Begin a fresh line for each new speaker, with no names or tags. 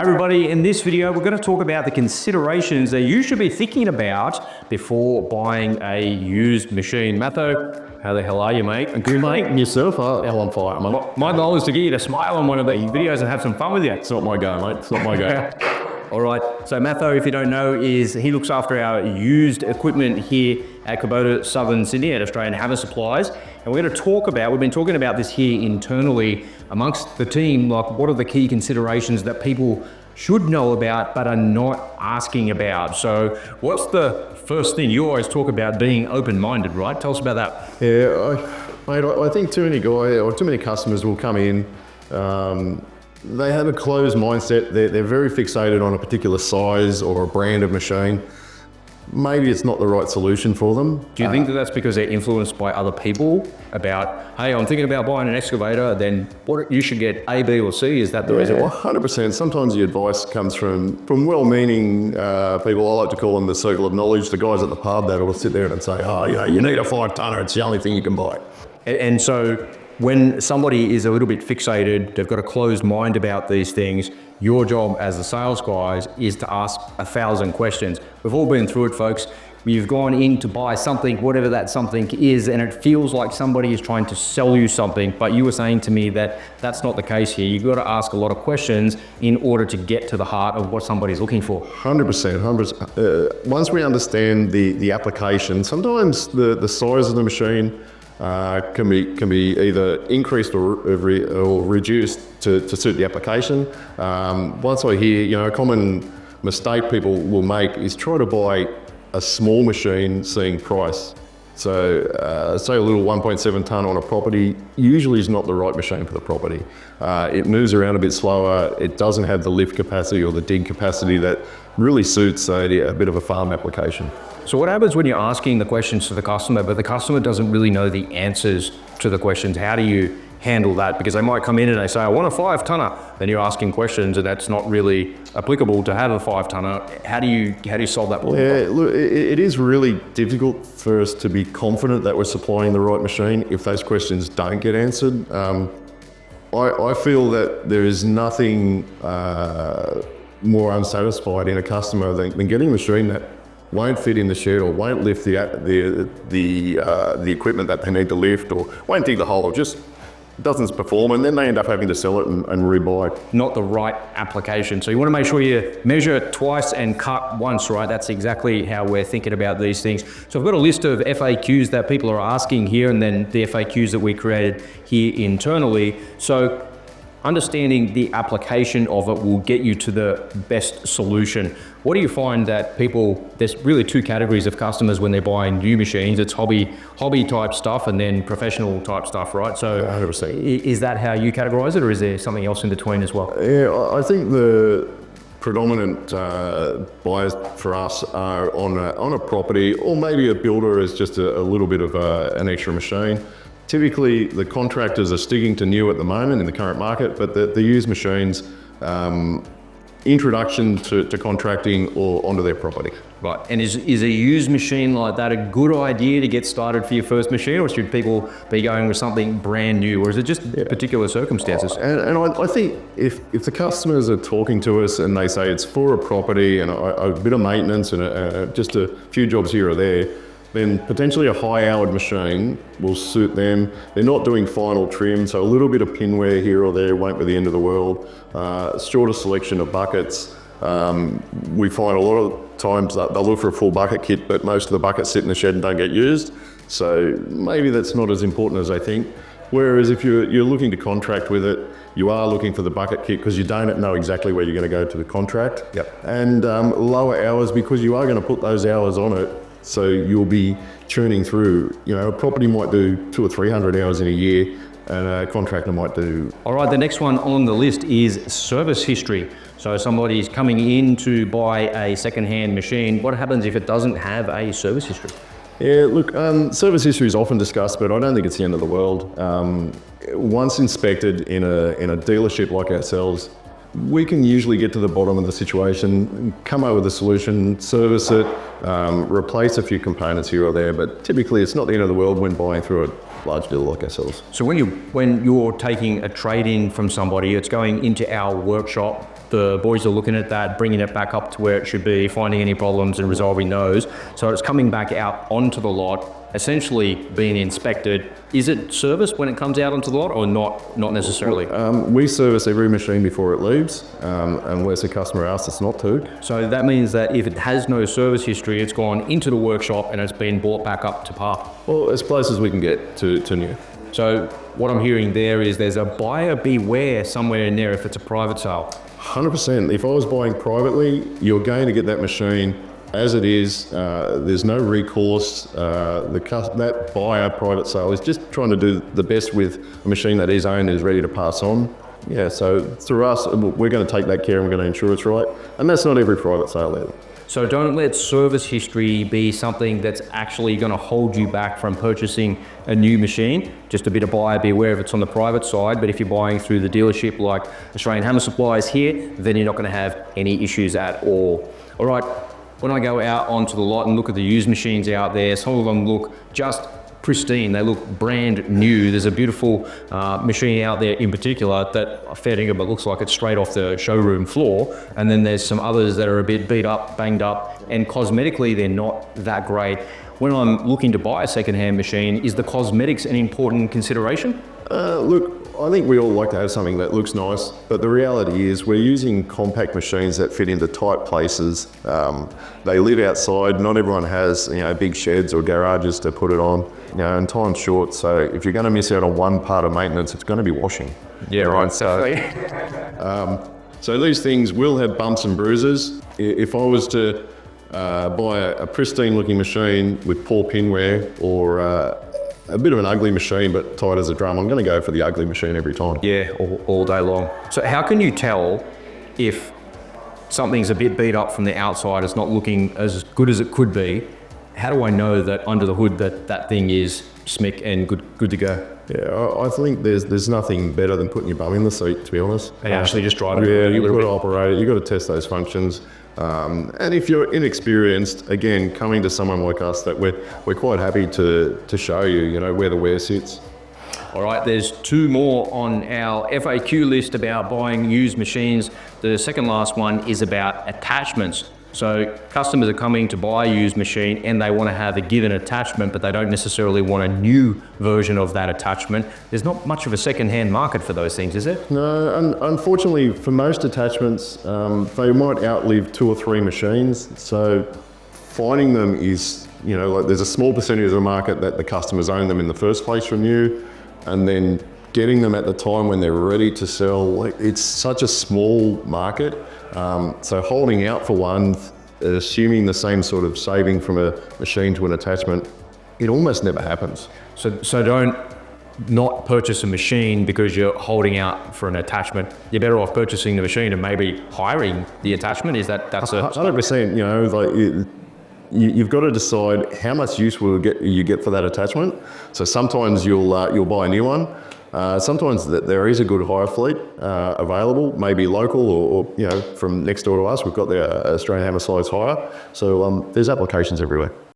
everybody, in this video we're going to talk about the considerations that you should be thinking about before buying a used machine. Matho, how the hell are you, mate?
Good, mate. And yourself? Hell on fire, mate.
My goal is to get you to smile on one of these videos and have some fun with you.
It's not my go, mate. It's not my go.
All right, so Matho, if you don't know, he looks after our used equipment here at Kubota, Southern Sydney at Australian Hammer Supplies. And we're going to we've been talking about this here internally amongst the team, like what are the key considerations that people should know about but are not asking about. So what's the first thing? You always talk about being open-minded, right? Tell us about that.
Yeah, I think too many customers will come in, they have a closed mindset. They're very fixated on a particular size or a brand of machine. Maybe it's not the right solution for them.
Do you think that that's because they're influenced by other people about, hey, I'm thinking about buying an excavator, then what you should get A, B, or C? Is that the reason?
100%. Sometimes the advice comes from well-meaning people. I like to call them the circle of knowledge, the guys at the pub that will sit there and say, you need a 5-tonner, it's the only thing you can buy.
And so when somebody is a little bit fixated, they've got a closed mind about these things, your job as the sales guys is to ask 1,000 questions. We've all been through it, folks. You've gone in to buy something, whatever that something is, and it feels like somebody is trying to sell you something, but you were saying to me that that's not the case here. You've got to ask a lot of questions in order to get to the heart of what somebody's looking for.
100%. Once we understand the application, sometimes the size of the machine can be either increased or reduced to suit the application. Once I hear, a common mistake people will make is try to buy a small machine seeing price. So say a little 1.7 tonne on a property usually is not the right machine for the property. It moves around a bit slower. It doesn't have the lift capacity or the dig capacity that really suits a bit of a farm application.
So what happens when you're asking the questions to the customer, but the customer doesn't really know the answers to the questions? How do you handle that? Because they might come in and they say, I want a 5-tonner. Then you're asking questions and that's not really applicable to have a 5-tonner. How do you solve that problem?
Yeah, look, it is really difficult for us to be confident that we're supplying the right machine if those questions don't get answered. I feel that there is nothing more unsatisfied in a customer than getting a machine that won't fit in the shed or won't lift the equipment that they need to lift or won't dig the hole or just doesn't perform, and then they end up having to sell it and rebuy.
Not the right application. So you want to make sure you measure twice and cut once, right? That's exactly how we're thinking about these things. So I've got a list of FAQs that people are asking here and then the FAQs that we created here internally. So understanding the application of it will get you to the best solution. What do you find that there's really two categories of customers when they're buying new machines. It's hobby type stuff and then professional type stuff, right? So
100%.
Is that how you categorize it, or is there something else in between as well?
Yeah, I think the predominant buyers for us are on a property, or maybe a builder is just a little bit of an extra machine. Typically, the contractors are sticking to new at the moment in the current market, but the used machines, introduction to contracting or onto their property.
Right, and is a used machine like that a good idea to get started for your first machine, or should people be going with something brand new, or is it just particular circumstances?
And I think if the customers are talking to us and they say it's for a property and a bit of maintenance and just a few jobs here or there, then potentially a high-hourred machine will suit them. They're not doing final trim, so a little bit of pin wear here or there won't be the end of the world. Shorter selection of buckets. We find a lot of times that they'll look for a full bucket kit, but most of the buckets sit in the shed and don't get used. So maybe that's not as important as they think. Whereas if you're looking to contract with it, you are looking for the bucket kit because you don't know exactly where you're going to go to the contract.
Yep.
And lower hours because you are going to put those hours on it. So you'll be churning through, a property might do 200 or 300 hours in a year and a contractor might do.
All right, the next one on the list is service history. So somebody's coming in to buy a second-hand machine. What happens if it doesn't have a service history?
Yeah, look, service history is often discussed, but I don't think it's the end of the world. Once inspected in a dealership like ourselves, we can usually get to the bottom of the situation, come up with a solution, service it, replace a few components here or there, but typically it's not the end of the world when buying through a large dealer like ourselves.
So when you're taking a trade-in from somebody, it's going into our workshop, the boys are looking at that, bringing it back up to where it should be, finding any problems and resolving those. So it's coming back out onto the lot, essentially being inspected. Is it serviced when it comes out onto the lot or not necessarily?
We service every machine before it leaves, unless the customer asks us not to.
So that means that if it has no service history, it's gone into the workshop and it's been brought back up to par.
Well, as close as we can get to new.
So what I'm hearing there is there's a buyer beware somewhere in there if it's a private sale.
100%. If I was buying privately, you're going to get that machine as it is. There's no recourse. That buyer private sale is just trying to do the best with a machine that is owned and is ready to pass on. Yeah, so through us, we're going to take that care and we're going to ensure it's right. And that's not every private sale either.
So don't let service history be something that's actually going to hold you back from purchasing a new machine. Just a bit of buyer beware if it's on the private side, but if you're buying through the dealership like Australian Hammer Supplies here, then you're not going to have any issues at all. All right, when I go out onto the lot and look at the used machines out there, some of them look just pristine. They look brand new. There's a beautiful machine out there in particular that fair dinkum, but looks like it's straight off the showroom floor. And then there's some others that are a bit beat up, banged up, and cosmetically they're not that great. When I'm looking to buy a second-hand machine, is the cosmetics an important consideration?
Look, I think we all like to have something that looks nice, but the reality is we're using compact machines that fit into tight places. They live outside. Not everyone has, big sheds or garages to put it on. And time's short, so if you're going to miss out on one part of maintenance, it's going to be washing.
Yeah, right.
So these things will have bumps and bruises. If I was to buy a pristine-looking machine with poor pinware or a bit of an ugly machine but tight as a drum, I'm going to go for the ugly machine every time.
Yeah, all day long. So how can you tell if something's a bit beat up from the outside, it's not looking as good as it could be? How do I know that under the hood that thing is smick and good to go?
Yeah, I think there's nothing better than putting your bum in the seat, to be honest.
And actually just drive it.
Yeah, you've got to operate it. You've got to test those functions. And if you're inexperienced, again, coming to someone like us, that we're quite happy to show you, where the wear sits.
All right, there's two more on our FAQ list about buying used machines. The second last one is about attachments. So customers are coming to buy a used machine and they want to have a given attachment, but they don't necessarily want a new version of that attachment. There's not much of a second-hand market for those things, is there?
No, unfortunately, for most attachments, they might outlive 2 or 3 machines. So finding them is, there's a small percentage of the market that the customers own them in the first place from you, and then getting them at the time when they're ready to sell, it's such a small market. So holding out for one, assuming the same sort of saving from a machine to an attachment, it almost never happens.
So don't not purchase a machine because you're holding out for an attachment. You're better off purchasing the machine and maybe hiring the attachment. Is that's a
100%? You've got to decide how much use you get for that attachment. So sometimes you'll buy a new one. Sometimes there is a good hire fleet available, maybe local or from next door to us. We've got the Australian Hammer Size Hire. So there's applications everywhere.